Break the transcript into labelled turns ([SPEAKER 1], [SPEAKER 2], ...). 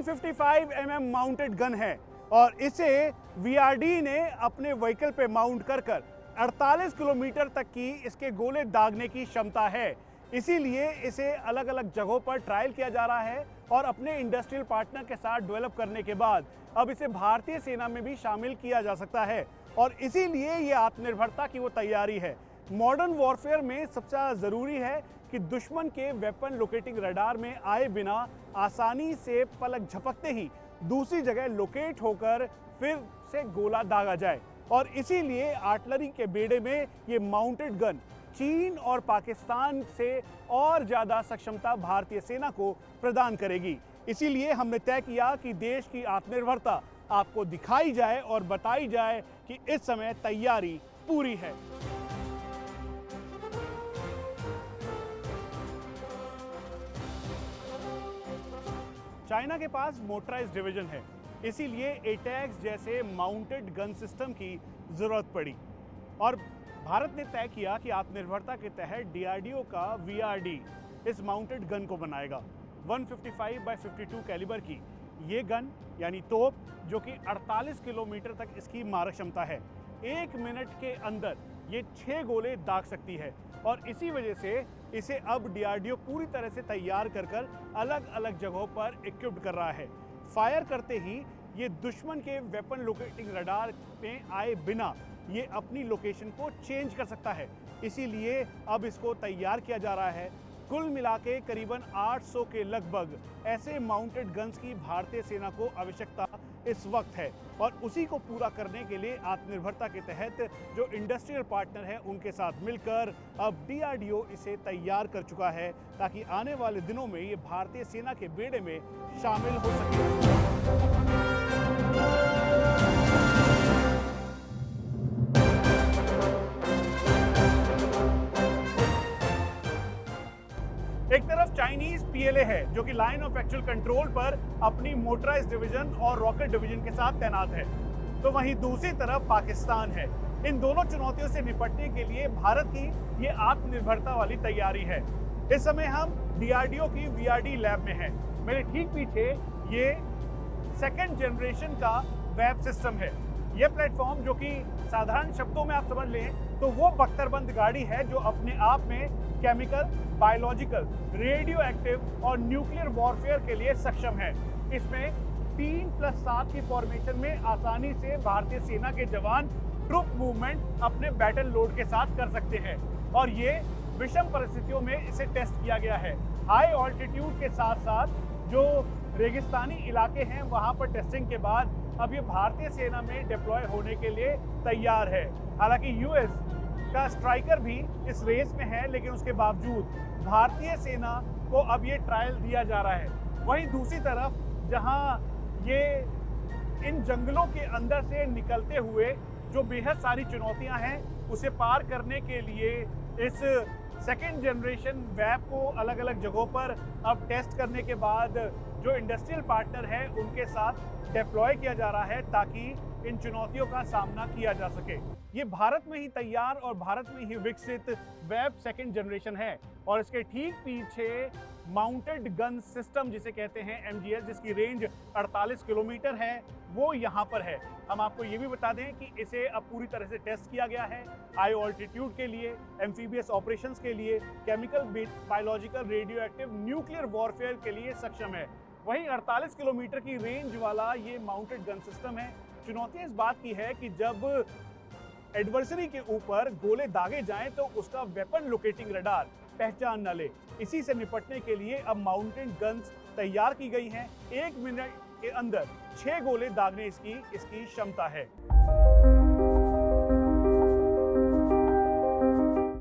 [SPEAKER 1] 155 mm mounted gun है और इसे वीआरडी ने अपने व्हीकल पे माउंट कर 48 किलोमीटर तक की इसके गोले दागने की क्षमता है। इसीलिए इसे अलग अलग जगहों पर ट्रायल किया जा रहा है और अपने इंडस्ट्रियल पार्टनर के साथ डेवलप करने के बाद अब इसे भारतीय सेना में भी शामिल किया जा सकता है और इसीलिए ये आत्मनिर्भरता की वो तैयारी है। मॉडर्न वॉरफेयर में सबसे ज़्यादा ज़रूरी है कि दुश्मन के वेपन लोकेटिंग रडार में आए बिना आसानी से पलक झपकते ही दूसरी जगह लोकेट होकर फिर से गोला दागा जाए और इसीलिए आर्टिलरी के बेड़े में ये माउंटेड गन चीन और पाकिस्तान से और ज़्यादा सक्षमता भारतीय सेना को प्रदान करेगी। इसीलिए हमने तय किया कि देश की आत्मनिर्भरता आपको दिखाई जाए और बताई जाए कि इस समय तैयारी पूरी है। चाइना के पास मोटराइज्ड डिवीजन है, इसीलिए एटैक्स जैसे माउंटेड गन सिस्टम की जरूरत पड़ी और भारत ने तय किया कि आत्मनिर्भरता के तहत डीआरडीओ का वीआरडी इस माउंटेड गन को बनाएगा। 155x52 कैलिबर की ये गन यानी तोप जो कि 48 किलोमीटर तक इसकी मारक क्षमता है, 1 मिनट के अंदर ये 6 गोले दाग सकती है और इसी वजह से इसे अब डीआरडीओ पूरी तरह से तैयार कर अलग अलग जगहों पर इक्विप्ड कर रहा है। फायर करते ही ये दुश्मन के वेपन लोकेटिंग रडार में आए बिना ये अपनी लोकेशन को चेंज कर सकता है। इसीलिए अब इसको तैयार किया जा रहा है। कुल मिला के करीबन 800 के लगभग ऐसे माउंटेड गन्स की भारतीय सेना को आवश्यकता इस वक्त है और उसी को पूरा करने के लिए आत्मनिर्भरता के तहत जो इंडस्ट्रियल पार्टनर है उनके साथ मिलकर अब डीआरडीओ इसे तैयार कर चुका है ताकि आने वाले दिनों में ये भारतीय सेना के बेड़े में शामिल हो सके। एक तरफ चाइनीज पीएलए है जो कि लाइन ऑफ एक्चुअल कंट्रोल पर अपनी मोटराइज्ड डिवीजन और रॉकेट डिवीजन के साथ तैनात है, तो वहीं दूसरी तरफ पाकिस्तान है। इन दोनों चुनौतियों से निपटने के लिए भारत की ये आत्मनिर्भरता वाली तैयारी है। इस समय हम डीआरडीओ की वीआरडी लैब में हैं। मेरे ठीक पीछे ये सेकेंड जनरेशन का वेब सिस्टम है। यह प्लेटफॉर्म जो कि साधारण शब्दों में आप समझ लें तो वो बख्तरबंद गाड़ी है जो अपने आप में केमिकल, बायोलॉजिकल, रेडियो एक्टिव और न्यूक्लियर वॉरफेयर के लिए सक्षम है। इसमें 3+7 की फॉर्मेशन में आसानी से भारतीय सेना के जवान ट्रुप मूवमेंट अपने बैटल लोड के साथ कर सकते हैं और ये विषम परिस्थितियों में इसे टेस्ट किया गया है। हाई ऑल्टीट्यूड के साथ साथ जो रेगिस्तानी इलाके हैं वहां पर टेस्टिंग के बाद अब ये भारतीय सेना में डिप्लॉय होने के लिए तैयार है। हालांकि यूएस का स्ट्राइकर भी इस रेस में है, लेकिन उसके बावजूद भारतीय सेना को अब ये ट्रायल दिया जा रहा है। वहीं दूसरी तरफ जहां ये इन जंगलों के अंदर से निकलते हुए जो बेहद सारी चुनौतियां हैं उसे पार करने के लिए इस सेकेंड जनरेशन वेब को अलग अलग जगहों पर अब टेस्ट करने के बाद जो इंडस्ट्रियल पार्टनर है उनके साथ डिप्लॉय किया जा रहा है ताकि इन चुनौतियों का सामना किया जा सके। ये भारत में ही तैयार और भारत में ही विकसित वेब सेकेंड जनरेशन है और इसके ठीक पीछे माउंटेड गन सिस्टम जिसे कहते हैं MGS, जिसकी रेंज 48 किलोमीटर है, वो यहाँ पर है। हम आपको ये भी बता दें कि इसे अब पूरी तरह से टेस्ट किया गया है हाई ऑल्टीट्यूड के लिए, एम्फीबियस ऑपरेशंस के लिए, chemical, biological, radio active, nuclear warfare के लिए सक्षम है। वहीं 48 किलोमीटर की रेंज वाला ये माउंटेड गन सिस्टम है। चुनौती इस बात की है कि जब एडवर्सरी के ऊपर गोले दागे जाएं तो उसका वेपन लोकेटिंग रडार पहचान न ले। इसी से निपटने के लिए अब माउंटेड गन्स तैयार की गई हैं। 1 मिनट के अंदर 6 गोले दागने इसकी क्षमता है।